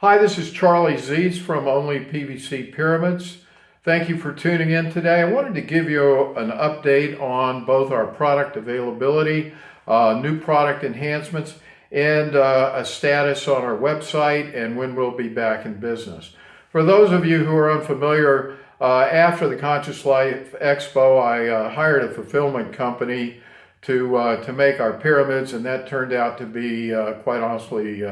Hi, this is Charlie Zies from Only PVC Pyramids. Thank you for tuning in today. I wanted to give you an update on both our product availability, new product enhancements, and a status on our website and when we'll be back in business. For those of you who are unfamiliar, after the Conscious Life Expo, I hired a fulfillment company to make our pyramids, and that turned out to be, quite honestly,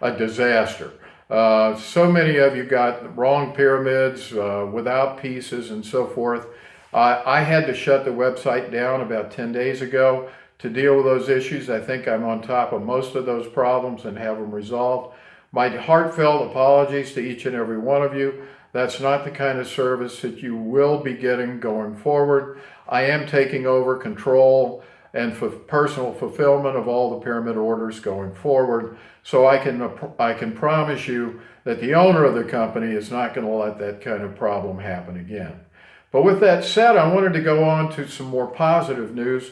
a disaster. So many of you got wrong pyramids without pieces and so forth. I had to shut the website down about 10 days ago to deal with those issues. I think I'm on top of most of those problems and have them resolved. My heartfelt apologies to each and every one of you. That's not the kind of service that you will be getting going forward. I am taking over control and for personal fulfillment of all the pyramid orders going forward. So I can promise you that the owner of the company is not going to let that kind of problem happen again. But with that said, I wanted to go on to some more positive news.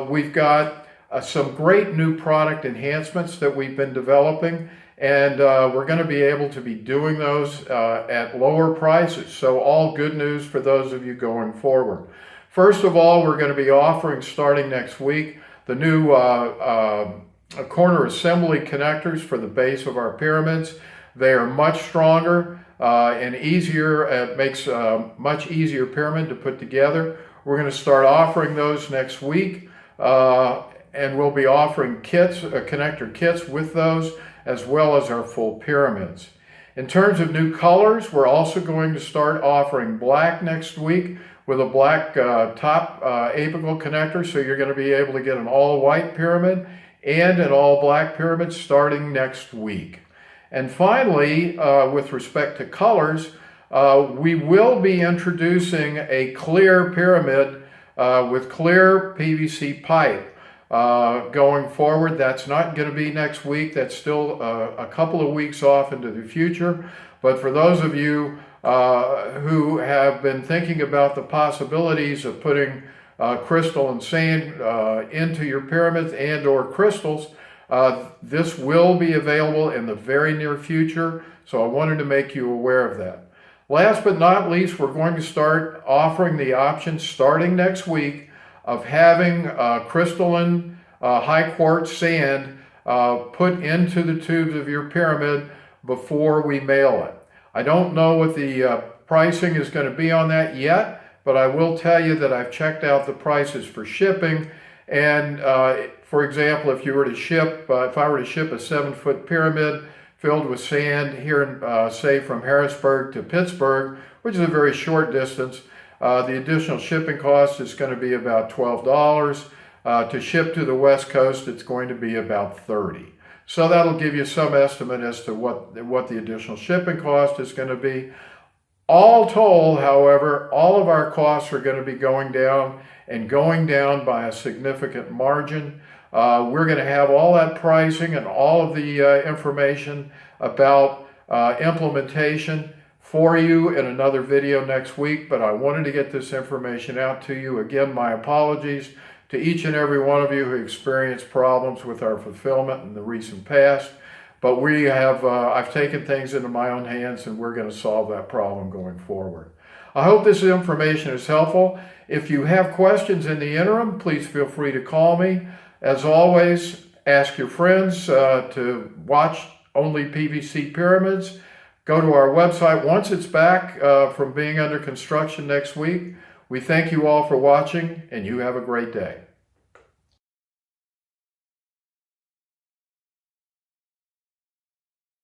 We've got some great new product enhancements that we've been developing, and we're going to be able to be doing those at lower prices. So all good news for those of you going forward. First of all, we're going to be offering, starting next week, the new corner assembly connectors for the base of our pyramids. They are much stronger and easier. It makes a much easier pyramid to put together. We're going to start offering those next week, and we'll be offering kits, connector kits with those, as well as our full pyramids. In terms of new colors, we're also going to start offering black next week, with a black top apical connector, so you're going to be able to get an all-white pyramid and an all-black pyramid starting next week. And finally, with respect to colors, we will be introducing a clear pyramid with clear PVC pipe going forward. That's not going to be next week. That's still a couple of weeks off into the future. But for those of you who have been thinking about the possibilities of putting crystal and sand into your pyramids and or crystals, this will be available in the very near future, so I wanted to make you aware of that. Last but not least, we're going to start offering the option starting next week of having crystalline high quartz sand put into the tubes of your pyramid before we mail it. I don't know what the pricing is going to be on that yet, but I will tell you that I've checked out the prices for shipping. And for example, if I were to ship a 7-foot pyramid filled with sand here, say from Harrisburg to Pittsburgh, which is a very short distance, the additional shipping cost is going to be about $12. To ship to the West Coast, it's going to be about $30. So that'll give you some estimate as to what the additional shipping cost is going to be. All told, however, all of our costs are going to be going down and going down by a significant margin. We're going to have all that pricing and all of the information about implementation for you in another video next week, but I wanted to get this information out to you. Again, my apologies to each and every one of you who experienced problems with our fulfillment in the recent past. But we have, I've taken things into my own hands, and we're going to solve that problem going forward. I hope this information is helpful. If you have questions in the interim, please feel free to call me. As always, ask your friends to watch Only PVC Pyramids. Go to our website once it's back from being under construction next week. We thank you all for watching, and you have a great day.